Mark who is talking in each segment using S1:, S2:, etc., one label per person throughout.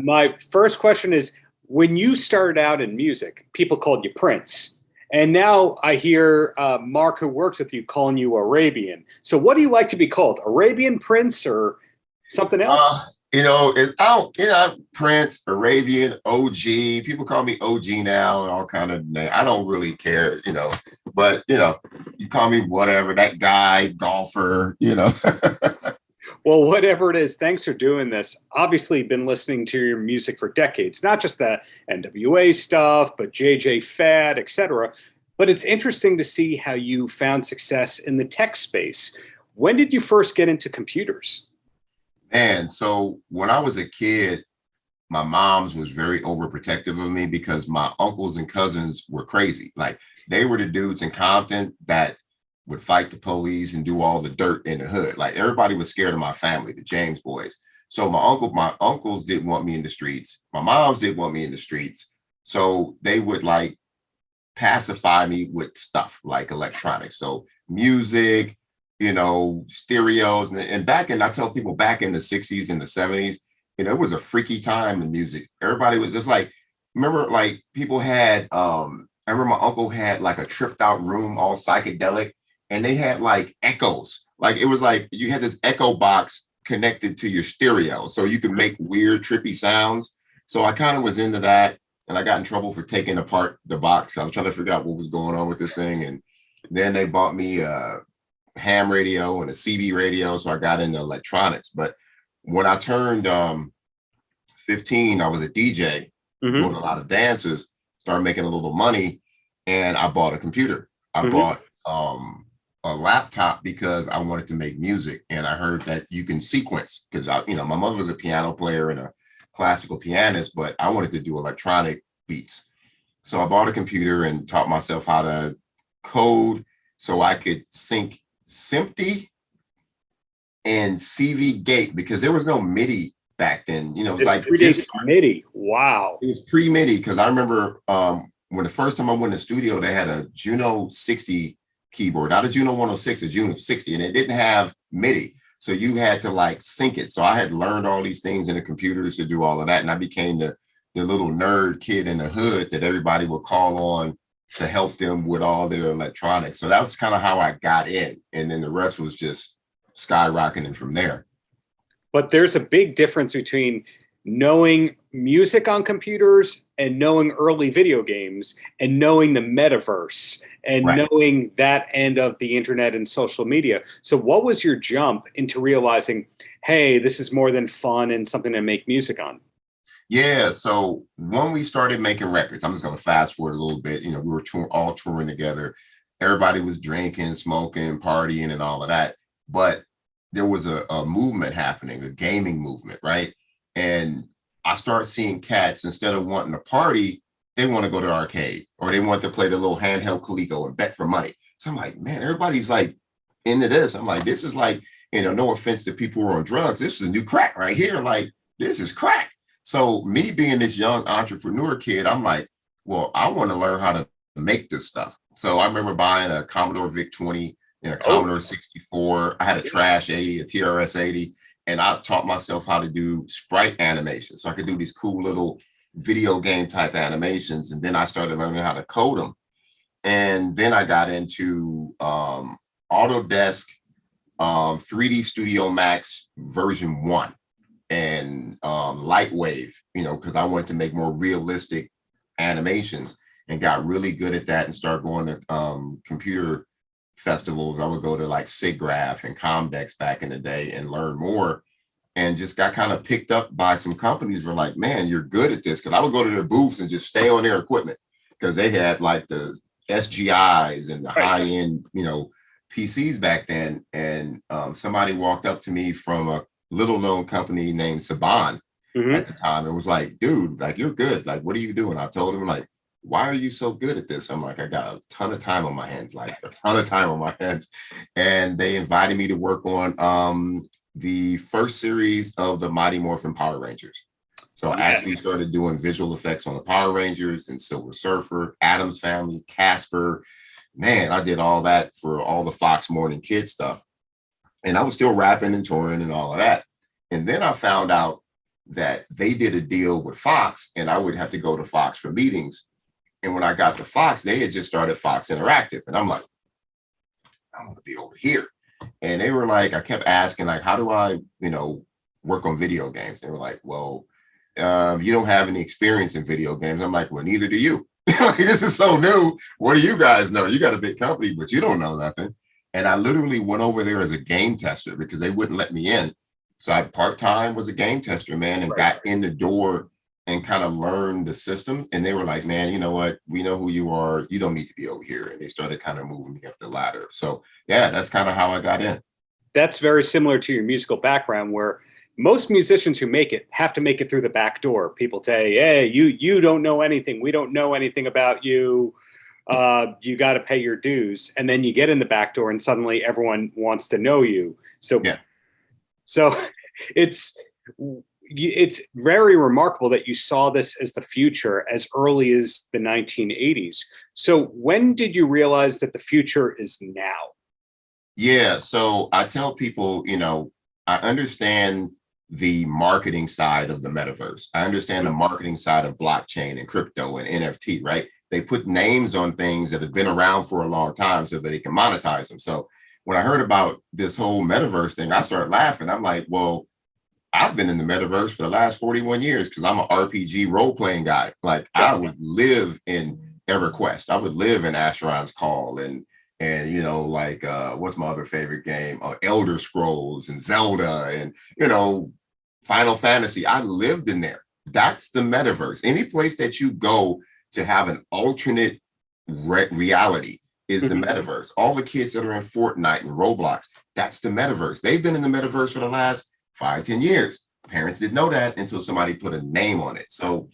S1: My first question is, when you started out in music, people called you Prince. And now I hear Mark, who works with you, calling you Arabian. So what do you like to be called? Arabian Prince or something else?
S2: Prince, Arabian, OG. People call me OG now and all kind of names. I don't really care, but you call me whatever, that guy, golfer.
S1: Well, whatever it is, thanks for doing this. Obviously, been listening to your music for decades, not just the N.W.A stuff, but JJ Fad, etc. But it's interesting to see how you found success in the tech space. When did you first get into computers?
S2: Man, so when I was a kid, my mom's was very overprotective of me because my uncles and cousins were crazy. Like they were the dudes in Compton that would fight the police and do all the dirt in the hood. Like everybody was scared of my family, the James boys. So my uncles didn't want me in the streets. My moms didn't want me in the streets. So they would like pacify me with stuff like electronics. So music, stereos. And I tell people back in the 60s and the 70s, it was a freaky time in music. Everybody was just like, remember like people had, I remember my uncle had like a tripped out room, all psychedelic. And they had like echoes. Like it was like you had this echo box connected to your stereo. So you could make weird, trippy sounds. So I kind of was into that. And I got in trouble for taking apart the box. I was trying to figure out what was going on with this thing. And then they bought me a ham radio and a CB radio. So I got into electronics. But when I turned 15, I was a DJ doing a lot of dances, started making a little money. And I bought a computer. I bought a laptop because I wanted to make music, and I heard that you can sequence because my mother was a piano player and a classical pianist, but I wanted to do electronic beats. So I bought a computer and taught myself how to code so I could sync SMPTE and CV Gate because there was no MIDI back then. It was like
S1: MIDI. Wow.
S2: It was pre-MIDI because I remember when the first time I went in the studio, they had a Juno 60 keyboard, not a Juno 106, a Juno 60, and it didn't have MIDI. So you had to like sync it. So I had learned all these things in the computers to do all of that. And I became the little nerd kid in the hood that everybody would call on to help them with all their electronics. So that was kind of how I got in. And then the rest was just skyrocketing from there.
S1: But there's a big difference between knowing music on computers and knowing early video games and knowing the metaverse and knowing that end of the internet and social media. So what was your jump into realizing, hey, this is more than fun and something to make music on?
S2: Yeah, so when we started making records, I'm just going to fast forward a little bit. We were all touring together. Everybody was drinking, smoking, partying and all of that. But there was a movement happening, a gaming movement, right? And I start seeing cats, instead of wanting to party, they want to go to the arcade or they want to play the little handheld Coleco and bet for money. So I'm like, man, everybody's like into this. I'm like, this is like, no offense to people who are on drugs. This is a new crack right here. Like, this is crack. So me being this young entrepreneur kid, I'm like, well, I want to learn how to make this stuff. So I remember buying a Commodore VIC-20 and a Commodore 64. I had a Trash 80, a TRS 80. And I taught myself how to do sprite animation. So I could do these cool little video game type animations. And then I started learning how to code them. And then I got into Autodesk 3D Studio Max version 1 and Lightwave, because I wanted to make more realistic animations and got really good at that and started going to computer festivals. I would go to like SIGGRAPH and Comdex back in the day and learn more, and just got kind of picked up by some companies who were like, man, you're good at this. Cause I would go to their booths and just stay on their equipment because they had like the SGIs and the high-end, PCs back then. And somebody walked up to me from a little known company named Saban at the time. It was like, dude, like, you're good. Like, what are you doing? I told him like, why are you so good at this? I'm like, I got a ton of time on my hands, And they invited me to work on the first series of the Mighty Morphin Power Rangers. So I actually started doing visual effects on the Power Rangers and Silver Surfer, Addams Family, Casper. Man, I did all that for all the Fox Morning Kids stuff. And I was still rapping and touring and all of that. And then I found out that they did a deal with Fox, and I would have to go to Fox for meetings. And when I got to Fox, they had just started Fox Interactive. And I'm like, I want to be over here. And they were like, I kept asking, like, how do I, work on video games? They were like, well, you don't have any experience in video games. I'm like, well, neither do you. Like, this is so new. What do you guys know? You got a big company, but you don't know nothing. And I literally went over there as a game tester because they wouldn't let me in. So I part-time was a game tester, man, and got in the door and kind of learned the system. And they were like, man, you know what? We know who you are. You don't need to be over here. And they started kind of moving me up the ladder. So yeah, that's kind of how I got in.
S1: That's very similar to your musical background, where most musicians who make it have to make it through the back door. People say, hey, you don't know anything. We don't know anything about you. You got to pay your dues. And then you get in the back door and suddenly everyone wants to know you. So,
S2: yeah.
S1: So it's very remarkable that you saw this as the future as early as the 1980s. So when did you realize that the future is now?
S2: Yeah. So I tell people, I understand the marketing side of the metaverse. I understand the marketing side of blockchain and crypto and NFT, right? They put names on things that have been around for a long time so that they can monetize them. So when I heard about this whole metaverse thing, I started laughing. I'm like, well, I've been in the metaverse for the last 41 years because I'm an RPG role-playing guy. Like, I would live in EverQuest. I would live in Asheron's Call and what's my other favorite game? Elder Scrolls and Zelda and, Final Fantasy. I lived in there. That's the metaverse. Any place that you go to have an alternate reality is the metaverse. All the kids that are in Fortnite and Roblox, that's the metaverse. They've been in the metaverse for the last 5-10 years. Parents didn't know that until somebody put a name on it. So,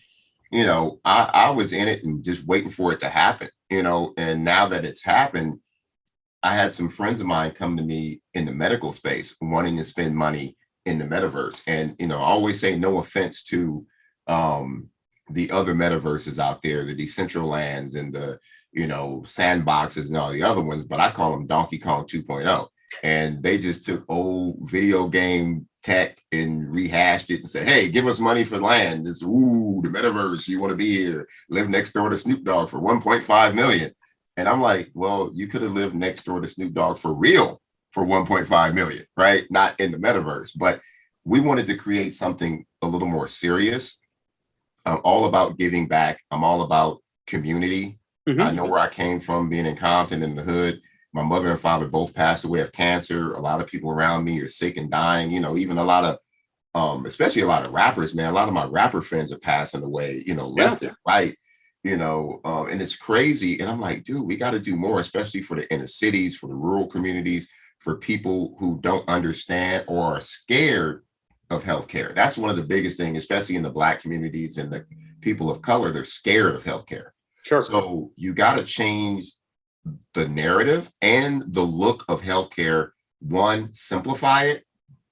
S2: I was in it and just waiting for it to happen, and now that it's happened, I had some friends of mine come to me in the medical space wanting to spend money in the metaverse. And, I always say no offense to the other metaverses out there, the Decentralands and the, sandboxes and all the other ones, but I call them Donkey Kong 2.0. And they just took old video game tech and rehashed it and said, hey, give us money for land. This, the metaverse, you want to be here, live next door to Snoop Dogg for 1.5 million. And I'm like, well, you could have lived next door to Snoop Dogg for real for 1.5 million, right? Not in the metaverse, but we wanted to create something a little more serious. I'm all about giving back. I'm all about community. I know where I came from, being in Compton in the hood. My mother and father both passed away of cancer. A lot of people around me are sick and dying, even a lot of, especially a lot of rappers, man, a lot of my rapper friends are passing away, left and right, and it's crazy. And I'm like, dude, we got to do more, especially for the inner cities, for the rural communities, for people who don't understand or are scared of healthcare. That's one of the biggest things, especially in the Black communities and the people of color. They're scared of healthcare.
S1: Sure.
S2: So you got to change the narrative and the look of healthcare. One, simplify it,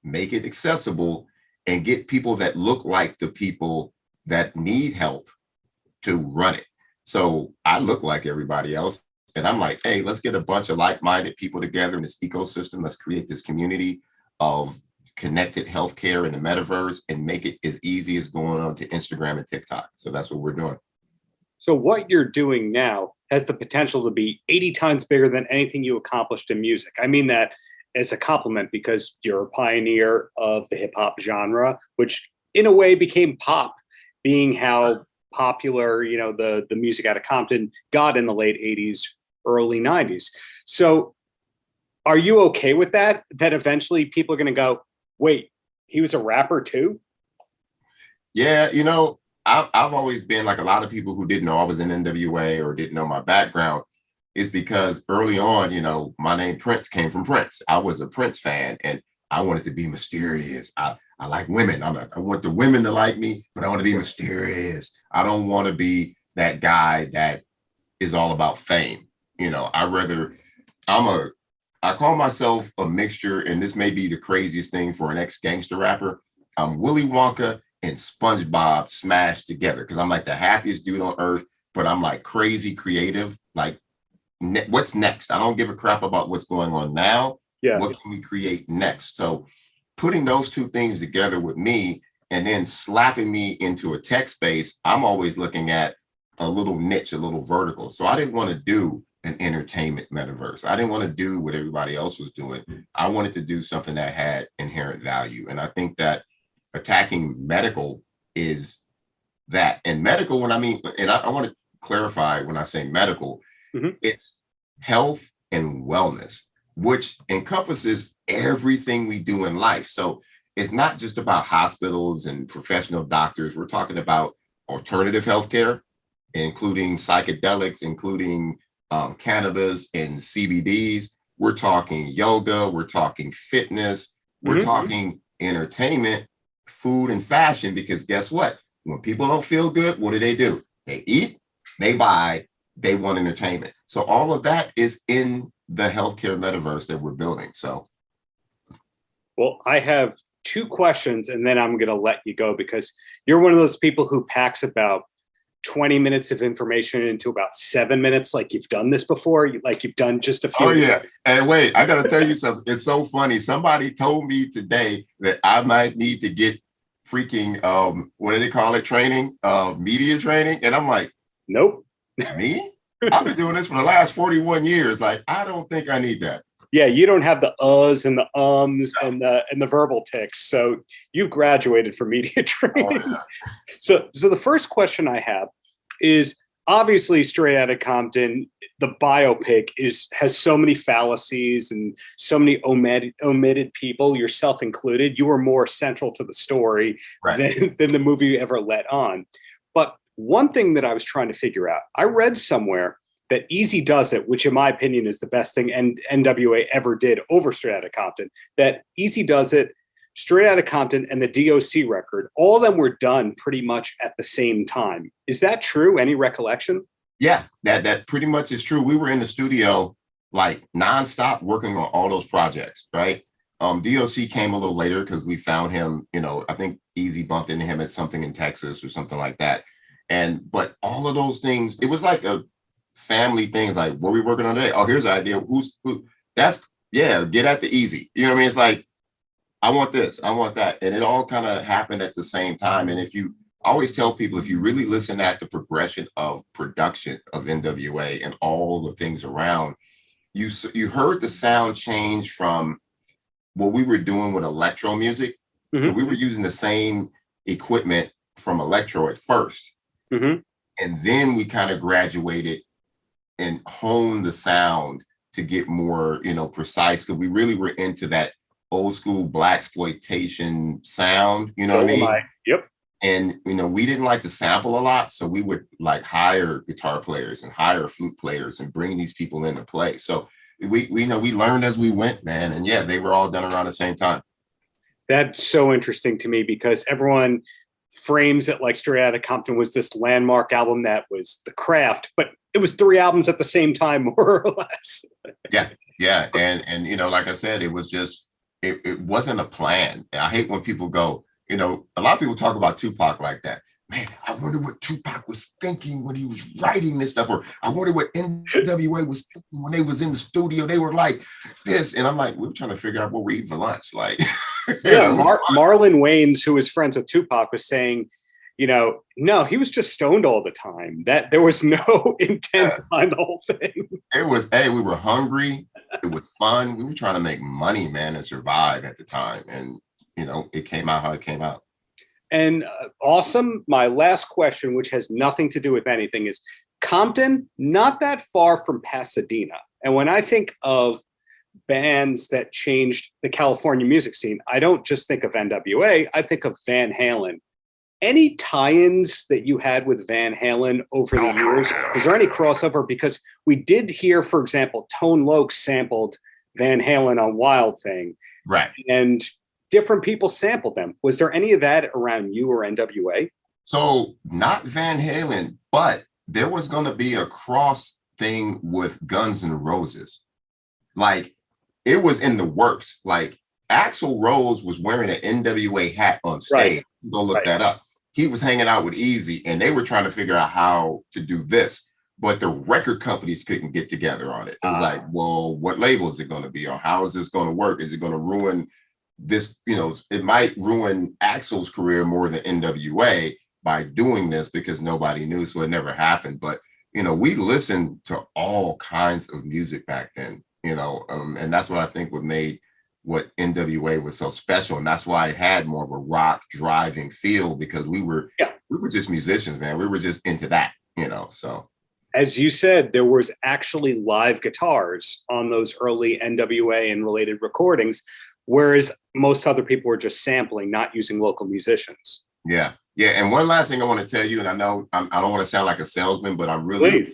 S2: make it accessible, and get people that look like the people that need help to run it. So I look like everybody else. And I'm like, hey, let's get a bunch of like-minded people together in this ecosystem. Let's create this community of connected healthcare in the metaverse and make it as easy as going on to Instagram and TikTok. So that's what we're doing.
S1: So what you're doing now has the potential to be 80 times bigger than anything you accomplished in music. I mean that as a compliment because you're a pioneer of the hip hop genre, which in a way became pop, being how popular, the music out of Compton got in the late 80s, early 90s. So are you okay with that? That eventually people are going to go, wait, he was a rapper too?
S2: Yeah, I've always been like a lot of people who didn't know I was in N.W.A or didn't know my background is because early on, my name Prince came from Prince. I was a Prince fan and I wanted to be mysterious. I like women. I want the women to like me, but I want to be mysterious. I don't want to be that guy that is all about fame. I call myself a mixture, and this may be the craziest thing for an ex-gangster rapper. I'm Willy Wonka and SpongeBob smashed together because I'm like the happiest dude on earth, but I'm like crazy creative. Like, what's next? I don't give a crap about what's going on now. Yeah. What can we create next? So putting those two things together with me and then slapping me into a tech space, I'm always looking at a little niche, a little vertical. So I didn't want to do an entertainment metaverse. I didn't want to do what everybody else was doing. I wanted to do something that had inherent value. And I think that attacking medical is that. And medical, when I mean, and I want to clarify when I say medical, it's health and wellness, which encompasses everything we do in life. So it's not just about hospitals and professional doctors. We're talking about alternative healthcare, including psychedelics, including cannabis and CBDs. We're talking yoga. We're talking fitness. We're talking entertainment, food, and fashion. Because guess what? When people don't feel good, what do? They eat, they buy, they want entertainment. So all of that is in the healthcare metaverse that we're building. So,
S1: well, I have 2 questions, and then I'm going to let you go, because you're one of those people who packs about 20 minutes of information into about 7 minutes. Like you've done this before, like you've done just a few.
S2: Oh yeah. And wait, I got to tell you something. It's so funny. Somebody told me today that I might need to get freaking, what do they call it? Training, media training. And I'm like,
S1: nope.
S2: Me? I've been doing this for the last 41 years. Like, I don't think I need that.
S1: Yeah, you don't have the uhs and the ums and the verbal tics. So you've graduated from media training. Oh, yeah. So the first question I have is, obviously Straight Outta Compton, the biopic has so many fallacies and so many omitted people, yourself included. You were more central to the story than the movie ever let on. But one thing that I was trying to figure out, I read somewhere that Eazy-Does-It, which in my opinion is the best thing N.W.A. ever did over Straight Outta Compton, that Eazy-Does-It, Straight Outta Compton, and the DOC record, all of them were done pretty much at the same time. Is that true? Any recollection?
S2: Yeah, that pretty much is true. We were in the studio like nonstop working on all those projects, right? DOC came a little later because we found him, I think Eazy bumped into him at something in Texas or something like that. But all of those things, it was like a family thing. Like, what are we working on today? Oh, here's an idea. Who? That's, yeah, get at the Eazy. You know what I mean? It's like, I want this, I want that. And it all kind of happened at the same time. And I always tell people, if you really listen at the progression of production of N.W.A. and all the things around, you heard the sound change from what we were doing with electro music. So we were using the same equipment from electro at first. And then we kind of graduated and honed the sound to get more, precise, because we really were into that old school blaxploitation sound, what I mean?
S1: Yep.
S2: And, we didn't like to sample a lot. So we would like hire guitar players and hire flute players and bring these people into play. So we learned as we went, man. And yeah, they were all done around the same time.
S1: That's so interesting to me, because everyone frames it like Straight Outta Compton was this landmark album that was the craft, but it was 3 albums at the same time, more or less.
S2: Yeah. And like I said, it was just, it wasn't a plan. I hate when people go, a lot of people talk about Tupac like that. Man, I wonder what Tupac was thinking when he was writing this stuff, or I wonder what N.W.A. was thinking when they was in the studio. They were like this, and I'm like, we're trying to figure out what we're eating for lunch. Like,
S1: yeah, Marlon Wayans, who was friends with Tupac, was saying, no, he was just stoned all the time. That there was no intent behind the whole thing.
S2: It was, we were hungry. It was fun. We were trying to make money, man, and survive at the time. And, it came out how it came out.
S1: And awesome. My last question, which has nothing to do with anything, is Compton, not that far from Pasadena. And when I think of bands that changed the California music scene, I don't just think of N.W.A., I think of Van Halen. Any tie-ins that you had with Van Halen over the years? Was there any crossover? Because we did hear, for example, Tone Loc sampled Van Halen on Wild Thing.
S2: Right.
S1: And different people sampled them. Was there any of that around you or N.W.A.?
S2: So not Van Halen, but there was going to be a cross thing with Guns N' Roses. Like, it was in the works. Like, Axl Rose was wearing an N.W.A. hat on stage. Right. Go look that up. He was hanging out with Eazy, and they were trying to figure out how to do this, but the record companies couldn't get together on it. It was like, well, what label is it going to be on? How is this going to work? Is it going to ruin this, you know, it might ruin Axl's career more than N.W.A by doing this because nobody knew, so it never happened. But, you know, we listened to all kinds of music back then, you know, and that's what I think what made what N.W.A was so special. And that's why it had more of a rock driving feel, because we were just musicians, man. We were just into that, you know, so.
S1: As you said, there was actually live guitars on those early N.W.A and related recordings, whereas most other people were just sampling, not using local musicians.
S2: Yeah. Yeah. And one last thing I want to tell you, and I know I don't want to sound like a salesman, but I'm really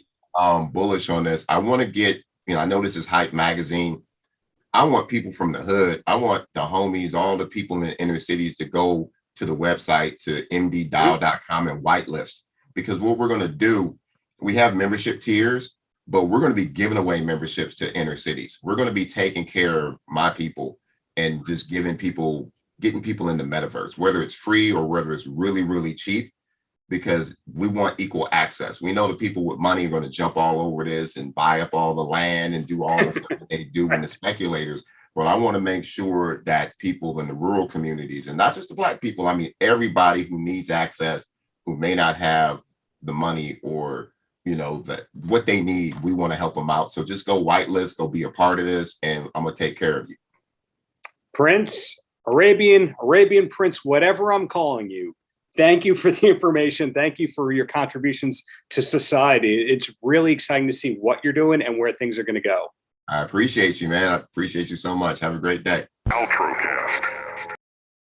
S2: bullish on this. I want to get, you know, I know this is Hype Magazine. I want people from the hood. I want the homies, all the people in the inner cities to go to the website, to MdDAO.com and whitelist, because what we're going to do, we have membership tiers, but we're going to be giving away memberships to inner cities. We're going to be taking care of my people and just getting people in the metaverse, whether it's free or whether it's really, really cheap, because we want equal access. We know the people with money are going to jump all over this and buy up all the land and do all the stuff that they do, and the speculators. Well, I want to make sure that people in the rural communities, and not just the Black people, I mean, everybody who needs access, who may not have the money or, you know, what they need, we want to help them out. So just go whitelist, go be a part of this, and I'm going to take care of you.
S1: Prince, Arabian Prince, whatever I'm calling you, thank you for the information. Thank you for your contributions to society. It's really exciting to see what you're doing and where things are going to go.
S2: I appreciate you, man. I appreciate you so much. Have a great day.
S3: Paltrocast.